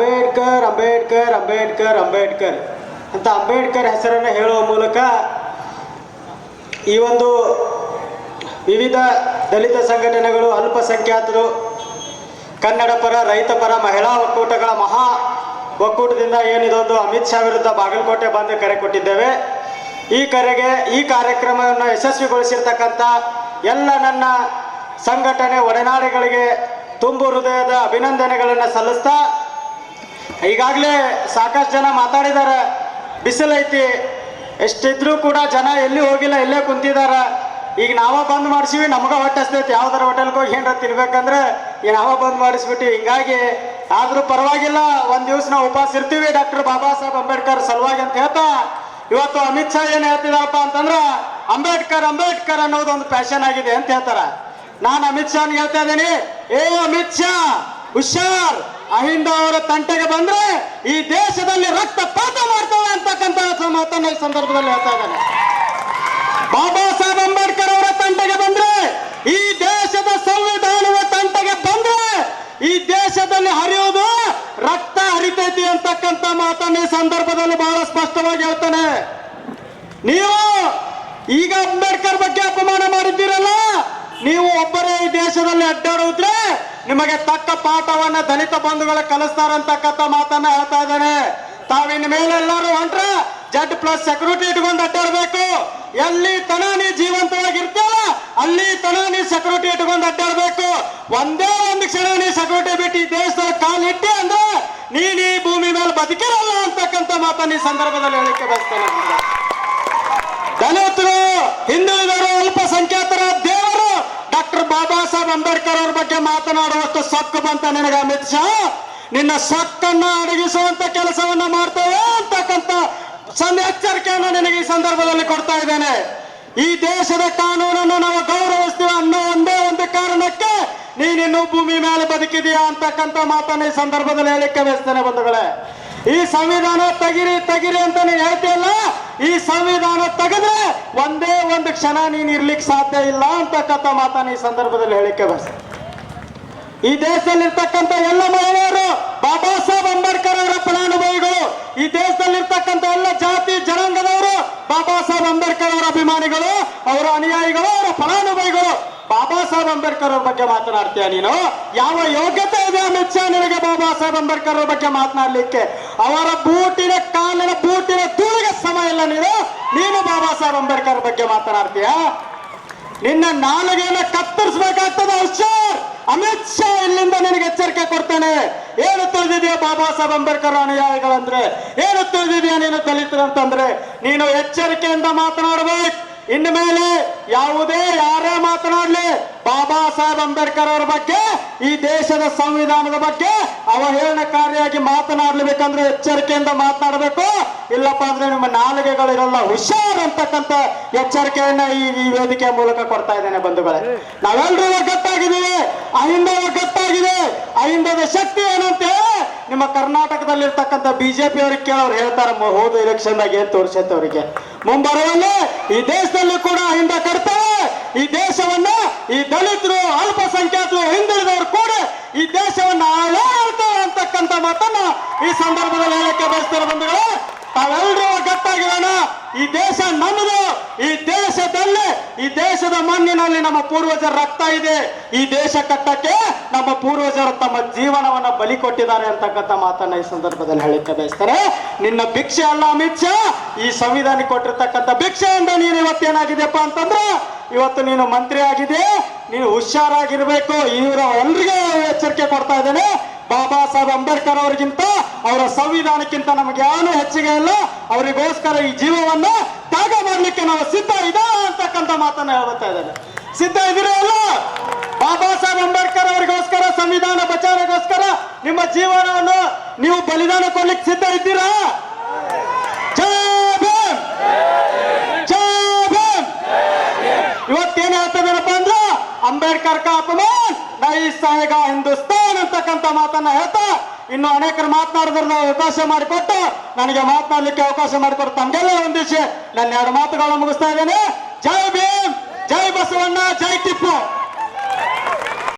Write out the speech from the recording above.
ಅಂಬೇಡ್ಕರ್ ಅಂಬೇಡ್ಕರ್ ಅಂಬೇಡ್ಕರ್ ಅಂಬೇಡ್ಕರ್ ಅಂತ ಅಂಬೇಡ್ಕರ್ ಹೆಸರನ್ನು ಹೇಳುವ ಮೂಲಕ ಈ ಒಂದು ವಿವಿಧ ದಲಿತ ಸಂಘಟನೆಗಳು, ಅಲ್ಪಸಂಖ್ಯಾತರು, ಕನ್ನಡ ಪರ, ರೈತ ಪರ, ಮಹಿಳಾ ಒಕ್ಕೂಟಗಳ ಮಹಾ ಒಕ್ಕೂಟದಿಂದ ಏನಿದೊಂದು ಅಮಿತ್ ಶಾ ವಿರುದ್ಧ ಬಾಗಲಕೋಟೆ ಬಂದು ಕರೆ ಕೊಟ್ಟಿದ್ದೇವೆ. ಈ ಕಾರ್ಯಕ್ರಮವನ್ನು ಯಶಸ್ವಿಗೊಳಿಸಿರ್ತಕ್ಕಂಥ ಎಲ್ಲ ನನ್ನ ಸಂಘಟನೆ ಒಡನಾಡಿಗಳಿಗೆ ತುಂಬು ಹೃದಯದ ಅಭಿನಂದನೆಗಳನ್ನು ಸಲ್ಲಿಸ್ತಾ, ಈಗಾಗಲೇ ಸಾಕಷ್ಟು ಜನ ಮಾತಾಡಿದ್ದಾರೆ. ಬಿಸಿಲೈತಿ, ಎಷ್ಟಿದ್ರೂ ಕೂಡ ಜನ ಎಲ್ಲಿ ಹೋಗಿಲ್ಲ, ಎಲ್ಲೇ ಕುಂತಿದ್ದಾರೆ. ಈಗ ನಾವ ಬಂದ್ ಮಾಡಿಸಿವಿ, ನಮ್ಗೆ ಹೊಟ್ಟೆ ಹಸ್ತೈತಿ. ಯಾವ್ದಾರ ಹೋಟೆಲ್ಗೆ ಹೋಗಿ ಏನಾರ ತಿನ್ಬೇಕಂದ್ರೆ ಈಗ ನಾವ ಬಂದ್ ಮಾಡಿಸ್ಬಿಟ್ಟು. ಹಿಂಗಾಗಿ ಆದ್ರೂ ಪರವಾಗಿಲ್ಲ, ಒಂದ್ ದಿವ್ಸ ನಾವು ಉಪವಾಸ ಇರ್ತೀವಿ ಡಾಕ್ಟರ್ ಬಾಬಾ ಸಾಹೇಬ್ ಅಂಬೇಡ್ಕರ್ ಸಲುವಾಗಿ ಅಂತ ಹೇಳ್ತಾ, ಇವತ್ತು ಅಮಿತ್ ಶಾ ಏನ್ ಹೇಳ್ತಿದಾರಪ್ಪ ಅಂತಂದ್ರ ಅಂಬೇಡ್ಕರ್ ಅಂಬೇಡ್ಕರ್ ಅನ್ನೋದೊಂದು ಪ್ಯಾಷನ್ ಆಗಿದೆ ಅಂತ ಹೇಳ್ತಾರ. ನಾನು ಅಮಿತ್ ಶಾ ಹೇಳ್ತಾ ಇದ್ದೀನಿ, ಏ ಅಮಿತ್ ಶಾ ಹುಷಾರ್, ಅಹಿಂದ ಅವರ ತಂಟೆಗೆ ಬಂದ್ರೆ ಈ ದೇಶದಲ್ಲಿ ರಕ್ತಪಾತ ಮಾಡ್ತವೆ ಅಂತಕ್ಕಂಥ ಮಾತನ್ನ ಈ ಸಂದರ್ಭದಲ್ಲಿ ಹೇಳ್ತಾ ಇದ್ದಾನೆ. ಬಾಬಾ ಸಾಹೇಬ್ ಅಂಬೇಡ್ಕರ್ ಅವರ ತಂಟೆಗೆ ಬಂದ್ರೆ, ಈ ದೇಶದ ಸಂವಿಧಾನದ ತಂಟೆಗೆ ಬಂದ್ರೆ ಈ ದೇಶದಲ್ಲಿ ಹರಿಯುವುದು ರಕ್ತ ಹರಿತೈತಿ ಅಂತಕ್ಕಂಥ ಮಾತನ್ನ ಈ ಸಂದರ್ಭದಲ್ಲಿ ಬಹಳ ಸ್ಪಷ್ಟವಾಗಿ ಹೇಳ್ತಾನೆ. ನೀವು ಈಗ ಅಂಬೇಡ್ಕರ್ ಬಗ್ಗೆ ಅಪಮಾನ ಮಾಡಿದ್ದೀರಲ್ಲ, ನೀವು ಒಬ್ಬರೇ ಈ ದೇಶದಲ್ಲಿ ಅಡ್ಡಾಡುವುದ್ರೆ ನಿಮಗೆ ತಕ್ಕ ಪಾಠವನ್ನ ದಲಿತ ಬಂಧುಗಳು ಕಲಿಸ್ತಾರಂತಕ್ಕಂಥ ಮಾತನ್ನ ಹೇಳ್ತಾ ಇದ್ದಾನೆ. ತಾವಿನ ಮೇಲೆ ಎಲ್ಲರೂ ಹೊಂಟ್ರೆ Z+ ಸೆಕ್ಯೂರಿಟಿ ಇಟ್ಕೊಂಡು ಅಡ್ಡಾಡ್ಬೇಕು. ಎಲ್ಲಿ ತನ ನೀ ಜೀವಂತವಾಗಿರ್ತಲ್ಲ ಅಲ್ಲಿ ತನ ನೀ ಸೆಕ್ಯೂರಿಟಿ ಇಟ್ಕೊಂಡು ಅಡ್ಡಾಡ್ಬೇಕು. ಒಂದೇ ಒಂದು ಕ್ಷಣ ನೀ ಸೆಕ್ಯೂರಿಟಿ ಬಿಟ್ಟು ಈ ದೇಶದಲ್ಲಿ ಕಾಲಿಟ್ಟೆ ಅಂದ್ರೆ ನೀನ್ ಈ ಭೂಮಿ ಮೇಲೆ ಬದುಕಿರಲ್ಲ ಅಂತಕ್ಕಂಥ ಮಾತನ್ನ ಈ ಸಂದರ್ಭದಲ್ಲಿ ಹೇಳಿಕೆ ಬಯಸ್ತೇನೆ. ದಲಿತರು, ಹಿಂದುಳಿದರು, ಅಲ್ಪಸಂಖ್ಯಾತರ ದೇವರು ಡಾಕ್ಟರ್ ಬಾಬಾ ಸಾಹೇಬ್ ಅಂಬೇಡ್ಕರ್ ಅವ್ರ ಬಗ್ಗೆ ಮಾತನಾಡುವಷ್ಟು ಸೊಕ್ಕು ಬಂತ ನಿನಗೆ ಅಮಿತ್ ಶಾ? ನಿನ್ನ ಸೊಕ್ಕನ್ನ ಅಡಗಿಸುವಂತ ಕೆಲಸವನ್ನ ಮಾಡ್ತೇವೆ ಅಂತಕ್ಕಂಥ ಎಚ್ಚರಿಕೆಯನ್ನು ನಿನಗೆ ಈ ಸಂದರ್ಭದಲ್ಲಿ ಕೊಡ್ತಾ ಇದ್ದೇನೆ. ಈ ದೇಶದ ಕಾನೂನನ್ನು ನಾವು ಗೌರವಿಸ್ತೀವಿ ಅನ್ನೋ ಒಂದೇ ಒಂದು ಕಾರಣಕ್ಕೆ ನೀನಿನ್ನೂ ಭೂಮಿ ಮೇಲೆ ಬದುಕಿದೀಯಾ ಅಂತಕ್ಕಂಥ ಮಾತನ್ನ ಈ ಸಂದರ್ಭದಲ್ಲಿ ಹೇಳಿಕೆ ಬಯಸ್ತೇನೆ. ಬಂಧುಗಳೇ, ಈ ಸಂವಿಧಾನ ತೆಗಿರಿ ತೆಗಿರಿ ಅಂತ ನೀನು ಹೇಳ್ತಿಯಲ್ಲ, ಈ ಸಂವಿಧಾನ ತೆಗೆದ್ರೆ ಒಂದೇ ಒಂದು ಕ್ಷಣ ನೀನು ಇರ್ಲಿಕ್ಕೆ ಸಾಧ್ಯ ಇಲ್ಲ ಅಂತಕ್ಕಂಥ ಮಾತನ್ನ ಈ ಸಂದರ್ಭದಲ್ಲಿ ಹೇಳಿಕೆ ಬಯಸ್ತೇನೆ. ಈ ದೇಶದಲ್ಲಿರ್ತಕ್ಕಂಥ ಎಲ್ಲ ಮಹಿಳೆಯರು ಬಾಬಾ ಸಾಹೇಬ್ ಅಂಬೇಡ್ಕರ್ ಅವರ ಫಲಾನುಭವಿಗಳು. ಈ ದೇಶದಲ್ಲಿರ್ತಕ್ಕಂಥ ಎಲ್ಲ ಜಾತಿ ಜನಾಂಗದವರು ಬಾಬಾ ಸಾಹೇಬ್ ಅಂಬೇಡ್ಕರ್ ಅವರ ಅಭಿಮಾನಿಗಳು, ಅವರ ಅನುಯಾಯಿಗಳು, ಅವರ ಫಲಾನುಭವಿಗಳು. ಬಾಬಾ ಸಾಹೇಬ್ ಅಂಬೇಡ್ಕರ್ ಅವ್ರ ಬಗ್ಗೆ ಮಾತನಾಡ್ತೀಯ ನೀನು? ಯಾವ ಯೋಗ್ಯತೆ ಇದೆ ಅಮಿತ್ ಶಾ ನಿನಗೆ ಬಾಬಾ ಸಾಹೇಬ್ ಅಂಬೇಡ್ಕರ್ ಅವ್ರ ಬಗ್ಗೆ ಮಾತನಾಡ್ಲಿಕ್ಕೆ? ಅವರ ಕಾಲಿನ ಬೂಟಿನ ಧೂಳಿಗೆ ಸಮ ಇಲ್ಲ ನೀನು ಬಾಬಾ ಸಾಹೇಬ್ ಅಂಬೇಡ್ಕರ್ ಬಗ್ಗೆ ಮಾತನಾಡ್ತೀಯ? ನಿನ್ನ ನಾಲಿಗೆಯನ್ನು ಕತ್ತರಿಸಬೇಕಾಗ್ತದೆ ಹುಷಾರ್. ಅಮಿತ್ ಶಾ ಇಲ್ಲಿಂದ ನಿನಗೆ ಎಚ್ಚರಿಕೆ ಕೊಡ್ತಾನೆ. ಏನು ತಿಳಿದಿದೆಯಾ ಬಾಬಾ ಸಾಹೇಬ್ ಅಂಬೇಡ್ಕರ್ ಅನುಯಾಯಿಗಳಂದ್ರೆ? ಏನು ತಿಳಿದಿದೆಯಾ ನೀನು ದಲಿತರಂತಂದ್ರೆ? ನೀನು ಎಚ್ಚರಿಕೆಯಿಂದ ಮಾತನಾಡಬೇಕು. ಇನ್ನು ಮೇಲೆ ಯಾರೇ ಮಾತನಾಡಲಿ ಬಾಬಾ ಸಾಹೇಬ್ ಅಂಬೇಡ್ಕರ್ ಅವರ ಬಗ್ಗೆ, ಈ ದೇಶದ ಸಂವಿಧಾನದ ಬಗ್ಗೆ ಅವಹೇಳನಕಾರಿಯಾಗಿ ಮಾತನಾಡಲೇಬೇಕಂದ್ರೆ ಎಚ್ಚರಿಕೆಯಿಂದ ಮಾತನಾಡಬೇಕು. ಇಲ್ಲಪ್ಪ ಅಂದ್ರೆ ನಿಮ್ಮ ನಾಲಿಗೆಗಳಿರಲ್ಲ, ಹುಷಾರ್ ಅಂತಕ್ಕಂಥ ಎಚ್ಚರಿಕೆಯನ್ನ ಈ ವೇದಿಕೆಯ ಮೂಲಕ ಕೊಡ್ತಾ ಇದ್ದೇನೆ. ಬಂಧುಗಳೇ, ನಾವೆಲ್ಲರೂ ಒಗ್ಗಟ್ಟಾಗಿದ್ದೀವಿ, ಅಹಿಂದ ಒಗ್ಗಟ್ಟಾಗಿದೆ. ಅಹಿಂದದ ಶಕ್ತಿ ಏನಂತ ನಿಮ್ಮ ಕರ್ನಾಟಕದಲ್ಲಿರ್ತಕ್ಕಂಥ ಬಿಜೆಪಿ ಅವ್ರಿಗೆ ಕೇಳೋರು ಹೇಳ್ತಾರೆ, ಹೋದ ಎಲೆಕ್ಷನ್ದಾಗ ಏನ್ ತೋರಿಸೈತೆ ಅವರಿಗೆ. ಮುಂಬರುವಲ್ಲಿ ಈ ದೇಶದಲ್ಲಿ ಕೂಡ ಅಹಿಂದ ಕಟ್ತೇವೆ. ಈ ದೇಶವನ್ನ ಈ ದಲಿತರು, ಅಲ್ಪಸಂಖ್ಯಾತರು, ಹಿಂದುಳಿದವರು ಕೂಡ ಈ ದೇಶವನ್ನ ಆಳ್ತೇವೆ ಅಂತಕ್ಕಂಥ ಮಾತನ್ನ ಈ ಸಂದರ್ಭದಲ್ಲಿ ಹೇಳಕ್ಕೆ ಬಯಸ್ತಾರೆ. ಬಂಧುಗಳೇ, ತಾವೆಲ್ಲರೂ ಒಗ್ಗಟ್ಟಾಗಿರೋಣ. ಈ ದೇಶ ನಮ್ಮದು. ಈ ದೇಶದಲ್ಲಿ, ಈ ದೇಶದ ಮಣ್ಣಿನಲ್ಲಿ ನಮ್ಮ ಪೂರ್ವಜರ ರಕ್ತ ಇದೆ. ಈ ದೇಶ ಕಟ್ಟಕ್ಕೆ ನಮ್ಮ ಪೂರ್ವಜರು ತಮ್ಮ ಜೀವನವನ್ನ ಬಲಿ ಕೊಟ್ಟಿದ್ದಾರೆ ಅಂತಕ್ಕಂಥ ಮಾತನ್ನ ಈ ಸಂದರ್ಭದಲ್ಲಿ ಹೇಳಿಕೆ ಬಯಸ್ತಾರೆ. ನಿನ್ನ ಭಿಕ್ಷೆ ಅಲ್ಲ ಅಮಿತ್ ಶಾ, ಈ ಸಂವಿಧಾನ ಕೊಟ್ಟಿರ್ತಕ್ಕಂಥ ಭಿಕ್ಷೆಯಿಂದ ನೀನು ಇವತ್ತೇನಾಗಿದೆಯಪ್ಪ ಅಂತಂದ್ರೆ, ಇವತ್ತು ನೀನು ಮಂತ್ರಿ ಆಗಿದೆ. ನೀನು ಹುಷಾರಾಗಿರ್ಬೇಕು. ಇವರ ಎಲ್ರಿಗೂ ಎಚ್ಚರಿಕೆ ಕೊಡ್ತಾ ಇದ್ದೇನೆ. ಬಾಬಾ ಸಾಹೇಬ್ ಅಂಬೇಡ್ಕರ್ ಅವರಿಗಿಂತ, ಅವರ ಸಂವಿಧಾನಕ್ಕಿಂತ ನಮಗೆ ಯಾರು ಹೆಚ್ಚಿಗೆ ಇಲ್ಲ. ಅವರಿಗೋಸ್ಕರ ಈ ಜೀವವನ್ನ ತ್ಯಾಗ ಮಾಡ್ಲಿಕ್ಕೆ ನಾವು ಸಿದ್ಧ ಇದೆ ಅಂತಕ್ಕಂಥ ಮಾತನ್ನ ಹೇಳ್ತಾ ಇದ್ದೇನೆ. ಸಿದ್ಧ ಇದೀರಾ ಅಲ್ಲ? ಬಾಬಾ ಸಾಹೇಬ್ ಅಂಬೇಡ್ಕರ್ ಅವರಿಗೋಸ್ಕರ, ಸಂವಿಧಾನ ಬಚಾವಣೆಗೋಸ್ಕರ ನಿಮ್ಮ ಜೀವನವನ್ನು ನೀವು ಬಲಿದಾನ ಕೊಡ್ಲಿಕ್ಕೆ ಸಿದ್ಧ ಇದ್ದೀರಾ? ಜೈ ಭೀಮ್, ಜೈ ಭೀಮ್. ಇವತ್ತೇನ್ ಹೇಳ್ತದೇನಪ್ಪ ಅಂದ್ರೆ, ಅಂಬೇಡ್ಕರ್ ಕಾ ಅಪಮಾನ್ ನಹೀ ಸಹೇಗಾ ಹಿಂದೂಸ್ತಾನ್ ಅಂತಕ್ಕಂಥ ಮಾತನ್ನ ಹೇಳ್ತಾ, ಇನ್ನು ಅನೇಕರು ಮಾತನಾಡಿದ್ರೆ ಅವಕಾಶ ಮಾಡಿಕೊಟ್ಟು, ನನಗೆ ಮಾತನಾಡಲಿಕ್ಕೆ ಅವಕಾಶ ಮಾಡಿಕೊಟ್ಟು ತಮ್ಗೆಲ್ಲ ಒಂದಿಸಿ ನನ್ನ 2 ಮಾತುಗಳನ್ನ ಮುಗಿಸ್ತಾ ಇದ್ದೇನೆ. ಜೈ ಭೀಮ್, ಜೈ ಬಸವಣ್ಣ, ಜೈ ಟಿಪ್ಪು.